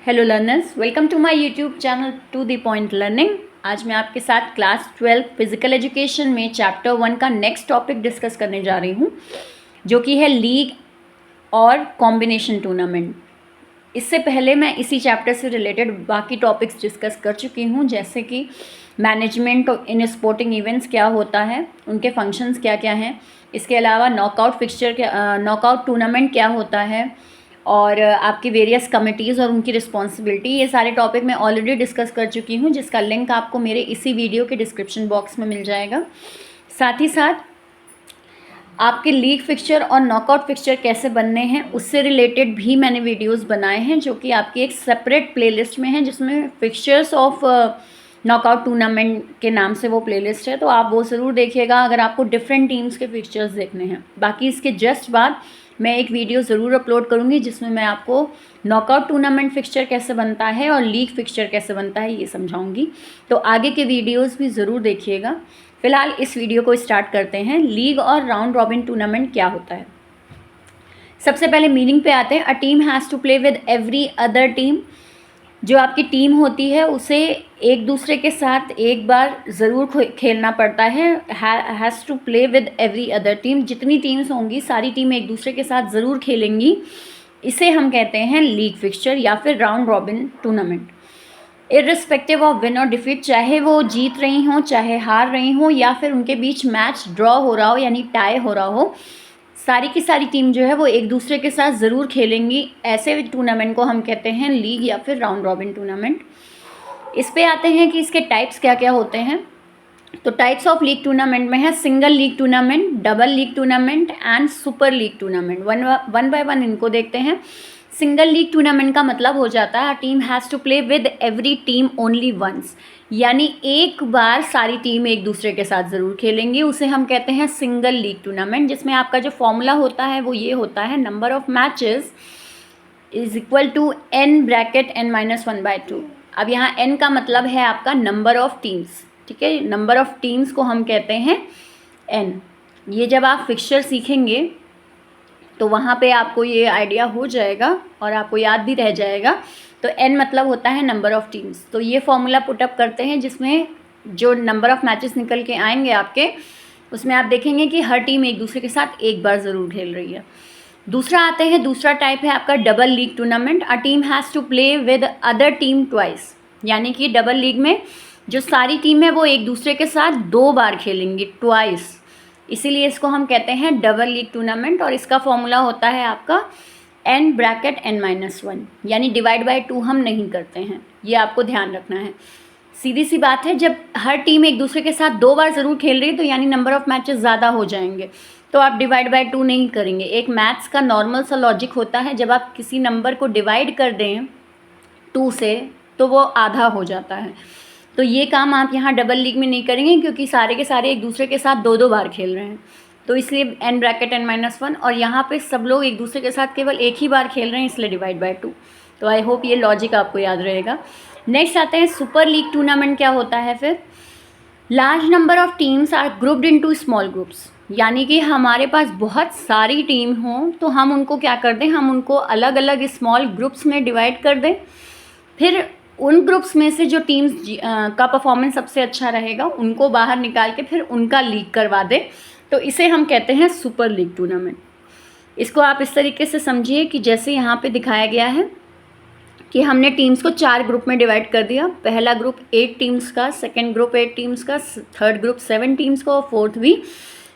Hello learners, welcome to my YouTube channel to the point learning. आज मैं आपके साथ क्लास 12 फिजिकल एजुकेशन में चैप्टर 1 का नेक्स्ट टॉपिक डिस्कस करने जा रही हूँ, जो कि है लीग और कॉम्बिनेशन टूर्नामेंट। इससे पहले मैं इसी चैप्टर से रिलेटेड बाकी टॉपिक्स डिस्कस कर चुकी हूँ, जैसे कि मैनेजमेंट इन स्पोर्टिंग इवेंट्स क्या होता है, उनके फंक्शंस क्या क्या हैं, इसके अलावा नॉकआउट टूर्नामेंट क्या होता है, और आपकी वेरियस कमिटीज़ और उनकी रिस्पॉन्सिबिलिटी। ये सारे टॉपिक मैं ऑलरेडी डिस्कस कर चुकी हूँ, जिसका लिंक आपको मेरे इसी वीडियो के डिस्क्रिप्शन बॉक्स में मिल जाएगा। साथ ही साथ आपके लीग फिक्सचर और नॉकआउट फिक्सचर कैसे बनने हैं उससे रिलेटेड भी मैंने वीडियोस बनाए हैं, जो कि आपकी एक सेपरेट प्लेलिस्ट में है, जिसमें फिक्सचर्स ऑफ नॉकआउट टूर्नामेंट के नाम से वो प्लेलिस्ट है। तो आप वो ज़रूर देखिएगा अगर आपको डिफरेंट टीम्स के फिक्सचर्स देखने हैं। बाकी इसके जस्ट बाद मैं एक वीडियो ज़रूर अपलोड करूँगी, जिसमें मैं आपको नॉकआउट टूर्नामेंट फिक्सचर कैसे बनता है और लीग फिक्सचर कैसे बनता है ये समझाऊंगी। तो आगे के वीडियोस भी ज़रूर देखिएगा। फिलहाल इस वीडियो को स्टार्ट करते हैं। लीग और राउंड रॉबिन टूर्नामेंट क्या होता है, सबसे पहले मीनिंग पे आते हैं। A team has to play with every other team. जो आपकी टीम होती है उसे एक दूसरे के साथ एक बार ज़रूर खेलना पड़ता है। Has to play with every other team, जितनी टीम्स होंगी सारी टीम एक दूसरे के साथ ज़रूर खेलेंगी। इसे हम कहते हैं लीग फिक्सचर या फिर round robin tournament. Irrespective of win और डिफीट, चाहे वो जीत रही हों चाहे हार रही हों, या फिर उनके बीच मैच ड्रॉ हो रहा हो यानी टाई हो रहा हो, सारी की सारी टीम जो है वो एक दूसरे के साथ ज़रूर खेलेंगी। ऐसे टूर्नामेंट को हम कहते हैं लीग या फिर राउंड रॉबिन टूर्नामेंट। इस पे आते हैं कि इसके टाइप्स क्या क्या होते हैं। तो टाइप्स ऑफ लीग टूर्नामेंट में है single league tournament, double league tournament and super league tournament. One by one इनको देखते हैं। सिंगल लीग टूर्नामेंट का मतलब हो जाता है team has to play with every team only once, यानी एक बार सारी टीम एक दूसरे के साथ ज़रूर खेलेंगी। उसे हम कहते हैं सिंगल लीग टूर्नामेंट, जिसमें आपका जो फॉर्मूला होता है वो ये होता है, number of matches is equal to n bracket n-1/2। अब यहाँ n का मतलब है आपका नंबर ऑफ टीम्स, ठीक है। नंबर ऑफ टीम्स को हम कहते हैं n। ये जब आप फिक्सचर सीखेंगे तो वहाँ पे आपको ये आइडिया हो जाएगा और आपको याद भी रह जाएगा। तो n मतलब होता है नंबर ऑफ़ टीम्स। तो ये फॉर्मूला पुटअप करते हैं, जिसमें जो नंबर ऑफ़ मैचेस निकल के आएंगे आपके, उसमें आप देखेंगे कि हर टीम एक दूसरे के साथ एक बार ज़रूर खेल रही है। दूसरा आते हैं, दूसरा टाइप है आपका double league tournament. A team has to play with other team twice, यानी कि डबल लीग में जो सारी टीम है वो एक दूसरे के साथ 2 बार खेलेंगी, ट्वाइस। इसीलिए इसको हम कहते हैं डबल लीग टूर्नामेंट। और इसका फॉर्मूला होता है आपका n ब्रैकेट n-1, यानी डिवाइड बाय 2 हम नहीं करते हैं, ये आपको ध्यान रखना है। सीधी सी बात है, जब हर टीम एक दूसरे के साथ 2 बार ज़रूर खेल रही है तो यानी नंबर ऑफ़ मैचेस ज़्यादा हो जाएंगे, तो आप डिवाइड बाय 2 नहीं करेंगे। एक मैथ्स का नॉर्मल सा लॉजिक होता है, जब आप किसी नंबर को डिवाइड कर दें 2 से तो वो आधा हो जाता है। तो ये काम आप यहाँ डबल लीग में नहीं करेंगे, क्योंकि सारे के सारे एक दूसरे के साथ 2-2 बार खेल रहे हैं, तो इसलिए n ब्रैकेट n-1। और यहाँ पे सब लोग एक दूसरे के साथ केवल एक ही बार खेल रहे हैं, इसलिए डिवाइड बाय 2। तो आई होप ये लॉजिक आपको याद रहेगा। नेक्स्ट आते हैं सुपर लीग टूर्नामेंट। क्या होता है फिर, large number of teams are grouped into small groups, यानी कि हमारे पास बहुत सारी टीम हों तो हम उनको क्या कर दें, हम उनको अलग अलग स्मॉल ग्रुप्स में डिवाइड कर दें। फिर उन ग्रुप्स में से जो टीम्स का परफॉर्मेंस सबसे अच्छा रहेगा उनको बाहर निकाल के फिर उनका लीग करवा दें, तो इसे हम कहते हैं सुपर लीग टूर्नामेंट। इसको आप इस तरीके से समझिए कि जैसे यहाँ पे दिखाया गया है कि हमने टीम्स को 4 ग्रुप में डिवाइड कर दिया। पहला ग्रुप 8 टीम्स का, सेकेंड ग्रुप 8 टीम्स का, थर्ड ग्रुप 7 टीम्स का और फोर्थ भी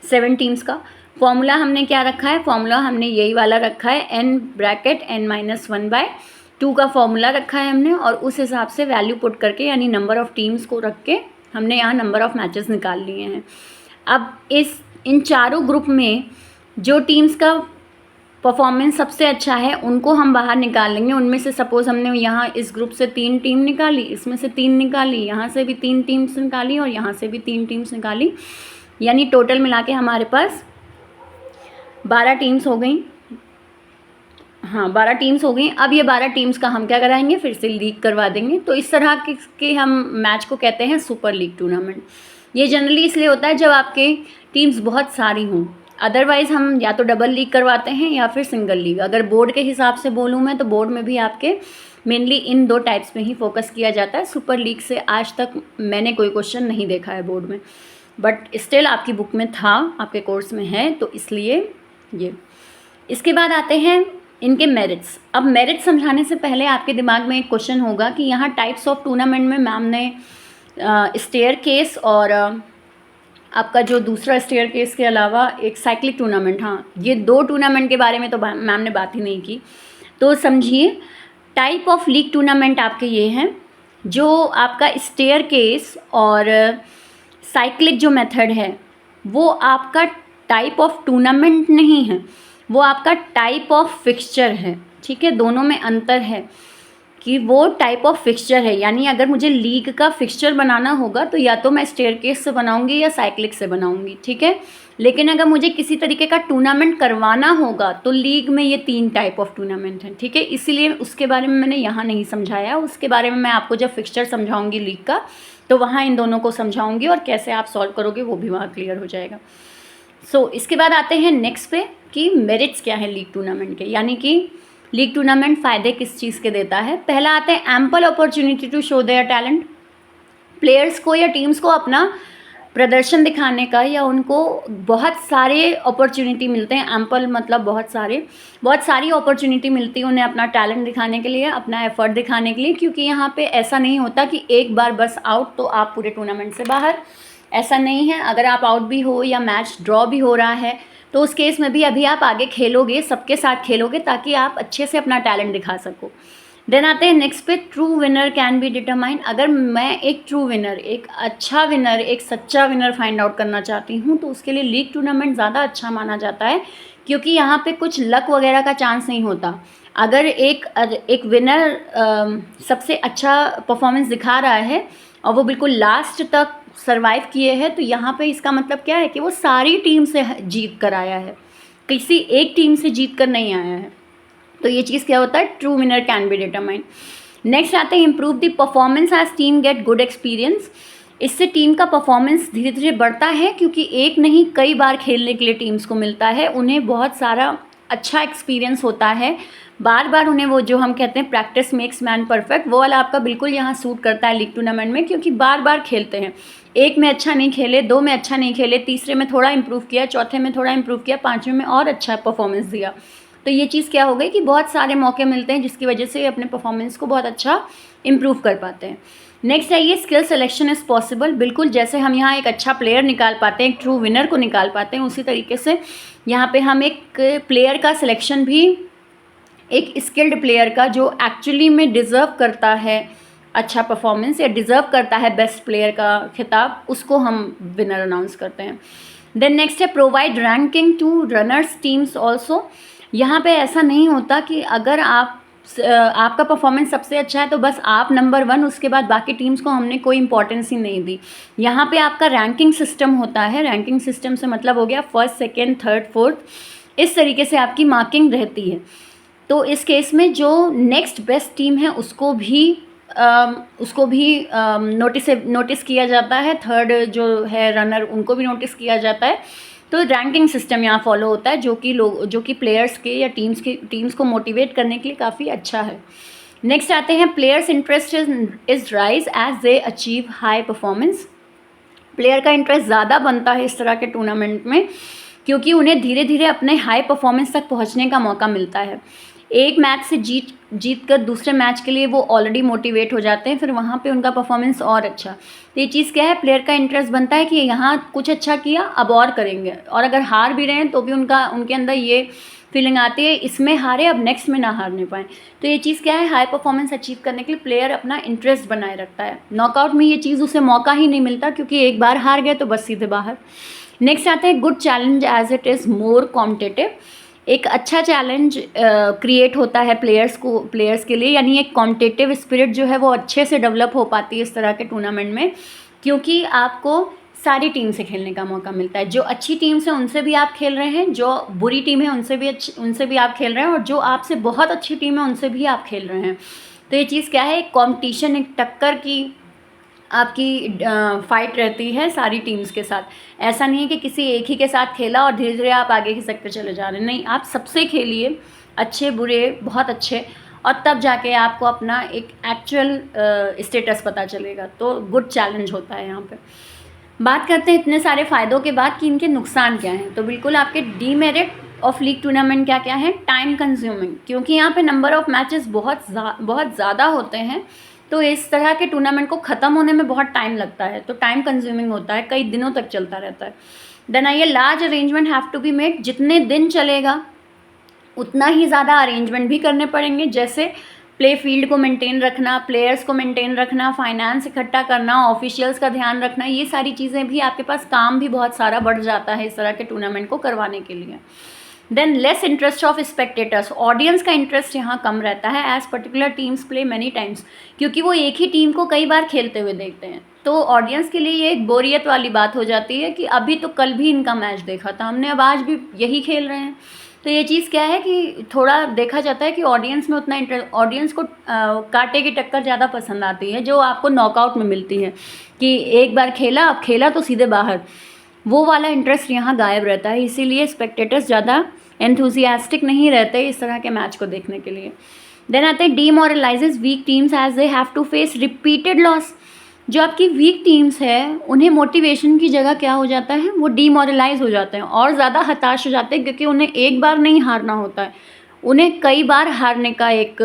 7 टीम्स का। फॉर्मूला हमने क्या रखा है, फॉर्मूला हमने यही वाला रखा है, n ब्रैकेट n-1/2 का फॉर्मूला रखा है हमने, और उस हिसाब से वैल्यू पुट करके यानी नंबर ऑफ़ टीम्स को रख के हमने यहाँ नंबर ऑफ़ मैचेस निकाल लिए हैं। अब इन चारों ग्रुप में जो टीम्स का परफॉर्मेंस सबसे अच्छा है उनको हम बाहर निकाल लेंगे। उनमें से सपोज़ हमने यहाँ इस ग्रुप से 3 टीम निकाली, इसमें से 3 निकाली, यहाँ से भी 3 टीम्स निकाली और यहाँ से भी 3 टीम्स निकाली, यानी टोटल मिला के हमारे पास 12 टीम्स हो गई। हाँ, 12 टीम्स हो गई। अब ये 12 टीम्स का हम क्या कराएंगे, फिर से लीग करवा देंगे। तो इस तरह के हम मैच को कहते हैं सुपर लीग टूर्नामेंट। ये जनरली इसलिए होता है जब आपके टीम्स बहुत सारी हों, अदरवाइज़ हम या तो डबल लीग करवाते हैं या फिर सिंगल लीग। अगर बोर्ड के हिसाब से बोलूँ मैं तो बोर्ड में भी आपके मेनली इन 2 टाइप्स में ही फोकस किया जाता है। सुपर लीग से आज तक मैंने कोई क्वेश्चन नहीं देखा है बोर्ड में, बट स्टिल आपकी बुक में था, आपके कोर्स में है, तो इसलिए ये। इसके बाद आते हैं इनके मेरिट्स। अब मेरिट समझाने से पहले आपके दिमाग में एक क्वेश्चन होगा कि यहाँ टाइप्स ऑफ टूर्नामेंट में मैम ने स्टेयर केस और आपका जो दूसरा स्टेयर केस के अलावा एक साइक्लिक टूर्नामेंट, हाँ, ये 2 टूर्नामेंट के बारे में तो मैम ने बात ही नहीं की। तो समझिए, टाइप ऑफ लीग टूर्नामेंट आपके ये हैं, जो आपका स्टेयर केस और साइक्लिक जो मेथड है वो आपका टाइप ऑफ टूर्नामेंट नहीं है, वो आपका टाइप ऑफ फिक्सचर है। ठीक है, दोनों में अंतर है कि वो टाइप ऑफ फिक्सचर है। यानी अगर मुझे लीग का फिक्सचर बनाना होगा तो या तो मैं स्टेयरकेस से बनाऊंगी या साइक्लिक से बनाऊंगी, ठीक है। लेकिन अगर मुझे किसी तरीके का टूर्नामेंट करवाना होगा तो लीग में ये 3 टाइप ऑफ टूर्नामेंट हैं, ठीक है। इसीलिए उसके बारे में मैंने यहाँ नहीं समझाया, उसके बारे में मैं आपको जब फिक्सचर समझाऊंगी लीग का तो वहाँ इन दोनों को समझाऊंगी और कैसे आप सॉल्व करोगे वो भी वहाँ क्लियर हो जाएगा। इसके बाद आते हैं नेक्स्ट पे कि मेरिट्स क्या है लीग टूर्नामेंट के, यानी कि लीग टूर्नामेंट फ़ायदे किस चीज़ के देता है। पहला आते हैं ample opportunity to show their talent. Players को या टीम्स को अपना प्रदर्शन दिखाने का या उनको बहुत सारे अपॉर्चुनिटी मिलते हैं। एम्पल मतलब बहुत सारी अपॉर्चुनिटी मिलती है उन्हें अपना टैलेंट दिखाने के लिए, अपना एफर्ट दिखाने के लिए, क्योंकि यहाँ पे ऐसा नहीं होता कि एक बार बस आउट तो आप पूरे टूर्नामेंट से बाहर, ऐसा नहीं है। अगर आप आउट भी हो या मैच ड्रॉ भी हो रहा है तो उस केस में भी अभी आप आगे खेलोगे, सबके साथ खेलोगे ताकि आप अच्छे से अपना टैलेंट दिखा सको। देन आते हैं नेक्स्ट पे, true winner can be determine. अगर मैं एक ट्रू विनर, एक अच्छा विनर, एक सच्चा विनर फाइंड आउट करना चाहती हूँ तो उसके लिए लीग टूर्नामेंट ज़्यादा अच्छा माना जाता है, क्योंकि यहाँ पे कुछ लक वगैरह का चांस नहीं होता। अगर एक विनर सबसे अच्छा परफॉर्मेंस दिखा रहा है और वो बिल्कुल लास्ट तक सर्वाइव किए हैं, तो यहाँ पे इसका मतलब क्या है कि वो सारी टीम से जीत कर आया है, किसी एक टीम से जीत कर नहीं आया है। तो ये चीज़ क्या होता है, true winner can be determined. Next आते हैं improve the performance as team get good experience. इससे टीम का परफॉर्मेंस धीरे धीरे बढ़ता है, क्योंकि एक नहीं कई बार खेलने के लिए टीम्स को मिलता है, उन्हें बहुत सारा अच्छा एक्सपीरियंस होता है, बार बार उन्हें वो जो हम कहते हैं प्रैक्टिस मेक्स मैन परफेक्ट, वो वाला आपका बिल्कुल यहाँ सूट करता है लीग टूर्नामेंट में, क्योंकि बार बार खेलते हैं। एक में अच्छा नहीं खेले, 2 में अच्छा नहीं खेले, तीसरे में थोड़ा इंप्रूव किया, चौथे में थोड़ा इंप्रूव किया, 5वें में और अच्छा परफॉर्मेंस दिया। तो ये चीज़ क्या हो गई कि बहुत सारे मौके मिलते हैं जिसकी वजह से अपने परफॉर्मेंस को बहुत अच्छा इंप्रूव कर पाते हैं। नेक्स्ट है ये स्किल सिलेक्शन इज़ पॉसिबल। बिल्कुल जैसे हम यहाँ एक अच्छा प्लेयर निकाल पाते हैं, एक ट्रू विनर को निकाल पाते हैं, उसी तरीके से यहाँ पे हम एक प्लेयर का सिलेक्शन भी, एक स्किल्ड प्लेयर का जो एक्चुअली में डिज़र्व करता है अच्छा परफॉर्मेंस या डिज़र्व करता है बेस्ट प्लेयर का खिताब, उसको हम विनर अनाउंस करते हैं। देन नेक्स्ट है provide ranking to runners teams also. यहाँ पे ऐसा नहीं होता कि अगर आपका परफॉर्मेंस सबसे अच्छा है तो बस आप नंबर 1, उसके बाद बाकी टीम्स को हमने कोई इंपॉर्टेंस ही नहीं दी। यहाँ पे आपका रैंकिंग सिस्टम होता है। रैंकिंग सिस्टम से मतलब हो गया फर्स्ट, सेकेंड, थर्ड, फोर्थ, इस तरीके से आपकी मार्किंग रहती है। तो इस केस में जो नेक्स्ट बेस्ट टीम है उसको भी नोटिस किया जाता है, थर्ड जो है रनर उनको भी नोटिस किया जाता है। तो रैंकिंग सिस्टम यहाँ फॉलो होता है, जो कि प्लेयर्स के या टीम्स को मोटिवेट करने के लिए काफ़ी अच्छा है। नेक्स्ट आते हैं players interest is rise as they achieve high performance. Player का इंटरेस्ट ज़्यादा बनता है इस तरह के टूर्नामेंट में, क्योंकि उन्हें धीरे धीरे अपने हाई परफॉर्मेंस तक पहुँचने का मौका मिलता है। एक मैच से जीत कर दूसरे मैच के लिए वो ऑलरेडी मोटिवेट हो जाते हैं, फिर वहाँ पे उनका परफॉर्मेंस और अच्छा। तो ये चीज़ क्या है, प्लेयर का इंटरेस्ट बनता है कि यहाँ कुछ अच्छा किया अब और करेंगे, और अगर हार भी रहे हैं तो भी उनके अंदर ये फीलिंग आती है इसमें हारे अब नेक्स्ट में ना हारने पाएँ। तो ये चीज़ क्या है, हाई परफॉर्मेंस अचीव करने के लिए प्लेयर अपना इंटरेस्ट बनाए रखता है। नॉकआउट में ये चीज़ उसे मौका ही नहीं मिलता, क्योंकि एक बार हार गए तो बस सीधे बाहर। नेक्स्ट आते हैं good challenge as it is more competitive. एक अच्छा चैलेंज क्रिएट होता है प्लेयर्स के लिए, यानी एक कॉम्पिटिटिव स्पिरिट जो है वो अच्छे से डेवलप हो पाती है इस तरह के टूर्नामेंट में, क्योंकि आपको सारी टीम से खेलने का मौका मिलता है। जो अच्छी टीम है उनसे भी आप खेल रहे हैं, जो बुरी टीम है उनसे भी आप खेल रहे हैं, और जो आपसे बहुत अच्छी टीम है उनसे भी आप खेल रहे हैं। तो ये चीज़ क्या है, एक कॉम्पिटिशन, एक टक्कर की आपकी फाइट रहती है सारी टीम्स के साथ। ऐसा नहीं है कि किसी एक ही के साथ खेला और धीरे धीरे आप आगे खिसकते चले जा रहे हैं, नहीं, आप सबसे खेलिए, अच्छे बुरे बहुत अच्छे, और तब जाके आपको अपना एक एक्चुअल स्टेटस पता चलेगा। तो गुड चैलेंज होता है यहाँ पे। बात करते हैं इतने सारे फ़ायदों के बाद कि इनके नुकसान क्या हैं। तो बिल्कुल आपके डीमेरिट ऑफ लीग टूर्नामेंट क्या क्या है? टाइम कंज्यूमिंग, क्योंकि यहाँ पे नंबर ऑफ मैचेस बहुत ज़्यादा होते हैं, तो इस तरह के टूर्नामेंट को ख़त्म होने में बहुत टाइम लगता है, तो टाइम कंज्यूमिंग होता है, कई दिनों तक चलता रहता है। देन आइए, large arrangement have to be made, जितने दिन चलेगा उतना ही ज़्यादा अरेंजमेंट भी करने पड़ेंगे, जैसे प्ले फील्ड को मेंटेन रखना, प्लेयर्स को मेंटेन रखना, फाइनेंस इकट्ठा करना, ऑफिशियल्स का ध्यान रखना, ये सारी चीज़ें भी आपके पास, काम भी बहुत सारा बढ़ जाता है इस तरह के टूर्नामेंट को करवाने के लिए। Then less interest of spectators, audience का इंटरेस्ट यहाँ कम रहता है, as particular teams play many times, क्योंकि वो एक ही टीम को कई बार खेलते हुए देखते हैं, तो ऑडियंस के लिए ये एक बोरियत वाली बात हो जाती है कि अभी तो कल भी इनका मैच देखा था हमने, अब आज भी यही खेल रहे हैं। तो ये चीज़ क्या है कि थोड़ा देखा जाता है कि ऑडियंस में उतना ऑडियंस को कांटे की टक्कर ज़्यादा पसंद आती है, जो आपको नॉकआउट में मिलती है कि एक बार खेला, अब खेला तो सीधे बाहर, वो वाला इंटरेस्ट यहाँ गायब रहता है। इसीलिए स्पेक्टेटर्स ज़्यादा एंथुजियास्टिक नहीं रहते इस तरह के मैच को देखने के लिए। देन आते हैं demoralizes weak teams as they have to face repeated loss. जो आपकी वीक टीम्स है उन्हें मोटिवेशन की जगह क्या हो जाता है, वो डीमोरलाइज हो जाते हैं और ज़्यादा हताश हो जाते हैं, क्योंकि उन्हें एक बार नहीं हारना होता है, उन्हें कई बार हारने का एक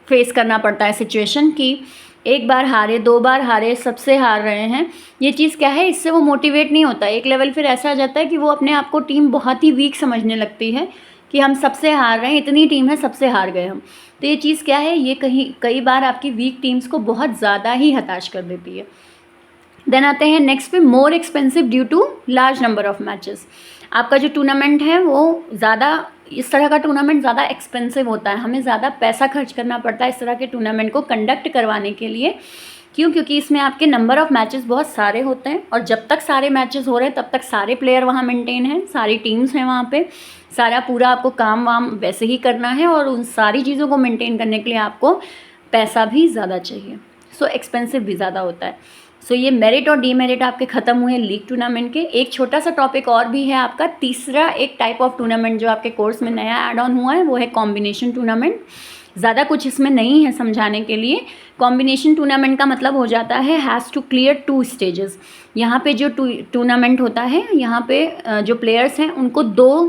फेस करना पड़ता है सिचुएशन की एक बार हारे, दो बार हारे, सबसे हार रहे हैं। ये चीज़ क्या है, इससे वो मोटिवेट नहीं होता। एक लेवल फिर ऐसा आ जाता है कि वो अपने आप को टीम बहुत ही वीक समझने लगती है कि हम सबसे हार रहे हैं, इतनी टीम है, सबसे हार गए हम। तो ये चीज़ क्या है, ये कई बार आपकी वीक टीम्स को बहुत ज़्यादा ही हताश कर देती है। देन आते हैं नेक्स्ट पे, more expensive due to large number of matches. आपका जो टूर्नामेंट है वो ज़्यादा, इस तरह का टूर्नामेंट ज़्यादा एक्सपेंसिव होता है, हमें ज़्यादा पैसा खर्च करना पड़ता है इस तरह के टूर्नामेंट को कंडक्ट करवाने के लिए। क्यों? क्योंकि इसमें आपके नंबर ऑफ मैचेस बहुत सारे होते हैं, और जब तक सारे मैचेस हो रहे हैं तब तक सारे प्लेयर वहाँ मेंटेन हैं, सारी टीम्स हैं वहाँ पे, सारा पूरा आपको काम वाम वैसे ही करना है, और उन सारी चीज़ों को मेंटेन करने के लिए आपको पैसा भी ज़्यादा चाहिए, सो एक्सपेंसिव भी ज़्यादा होता है। सो ये मेरिट और डीमेरिट आपके ख़त्म हुए लीग टूर्नामेंट के। एक छोटा सा टॉपिक और भी है आपका, तीसरा एक टाइप ऑफ टूर्नामेंट जो आपके कोर्स में नया ऐड ऑन हुआ है, वो है कॉम्बिनेशन टूर्नामेंट। ज़्यादा कुछ इसमें नहीं है समझाने के लिए। कॉम्बिनेशन टूर्नामेंट का मतलब हो जाता है हैज़ टू क्लियर 2 स्टेजेस। यहाँ पे जो टूर्नामेंट होता है, यहाँ पे जो प्लेयर्स हैं उनको 2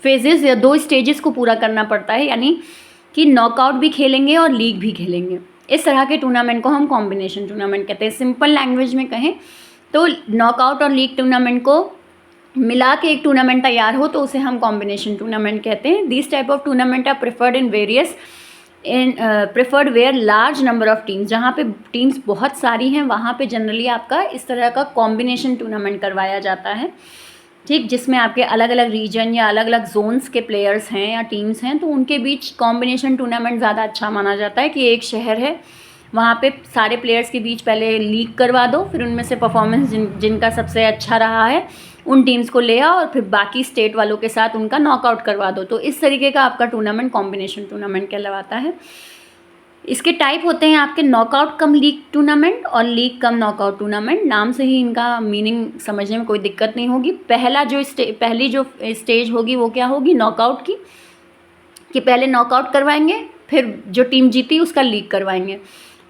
फेजेस या 2 स्टेजेस को पूरा करना पड़ता है, यानी कि नॉकआउट भी खेलेंगे और लीग भी खेलेंगे। इस तरह के टूर्नामेंट को हम कॉम्बिनेशन टूर्नामेंट कहते हैं। सिंपल लैंग्वेज में कहें तो नॉकआउट और लीग टूर्नामेंट को मिला के एक टूर्नामेंट तैयार हो तो उसे हम कॉम्बिनेशन टूर्नामेंट कहते हैं। This type of tournament are preferred in various preferred where large number of teams. जहाँ पे टीम्स बहुत सारी हैं वहाँ पे जनरली आपका इस तरह का कॉम्बिनेशन टूर्नामेंट करवाया जाता है, ठीक, जिसमें आपके अलग अलग रीजन या अलग अलग जोन्स के प्लेयर्स हैं या टीम्स हैं, तो उनके बीच कॉम्बिनेशन टूर्नामेंट ज़्यादा अच्छा माना जाता है। कि एक शहर है, वहाँ पे सारे प्लेयर्स के बीच पहले लीग करवा दो, फिर उनमें से परफॉर्मेंस जिनका सबसे अच्छा रहा है उन टीम्स को ले आओ, और फिर बाकी स्टेट वालों के साथ उनका नॉकआउट करवा दो। तो इस तरीके का आपका टूर्नामेंट कॉम्बिनेशन टूर्नामेंट कहलाता है। इसके टाइप होते हैं आपके नॉकआउट कम लीग टूर्नामेंट और लीग कम नॉकआउट टूर्नामेंट। नाम से ही इनका मीनिंग समझने में कोई दिक्कत नहीं होगी। पहली जो स्टेज होगी वो क्या होगी, नॉकआउट की, कि पहले नॉकआउट करवाएंगे, फिर जो टीम जीती उसका लीग करवाएंगे,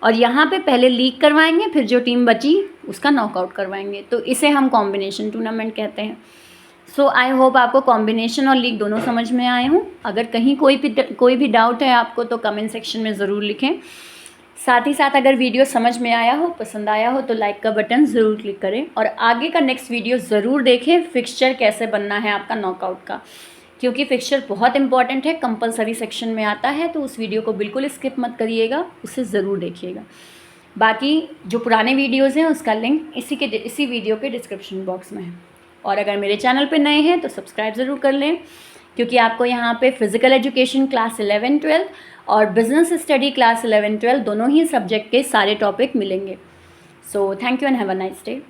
और यहाँ पे पहले लीग करवाएंगे, फिर जो टीम बची उसका नॉकआउट करवाएंगे। तो इसे हम कॉम्बिनेशन टूर्नामेंट कहते हैं। सो आई होप आपको कॉम्बिनेशन और लीग दोनों समझ में आए हों। अगर कहीं कोई भी डाउट है आपको तो कमेंट सेक्शन में ज़रूर लिखें। साथ ही साथ अगर वीडियो समझ में आया हो, पसंद आया हो, तो लाइक का बटन ज़रूर क्लिक करें, और आगे का नेक्स्ट वीडियो ज़रूर देखें फिक्सचर कैसे बनना है आपका नॉकआउट का, क्योंकि फिक्सचर बहुत इंपॉर्टेंट है, कंपलसरी सेक्शन में आता है। तो उस वीडियो को बिल्कुल स्किप मत करिएगा, उसे ज़रूर देखिएगा। बाकी जो पुराने वीडियोज़ हैं उसका लिंक इसी वीडियो के डिस्क्रिप्शन बॉक्स में है। और अगर मेरे चैनल पे नए हैं तो सब्सक्राइब ज़रूर कर लें, क्योंकि आपको यहाँ पे फिज़िकल एजुकेशन क्लास 11-12 और बिजनेस स्टडी क्लास 11-12 दोनों ही सब्जेक्ट के सारे टॉपिक मिलेंगे। So thank you and have a nice day.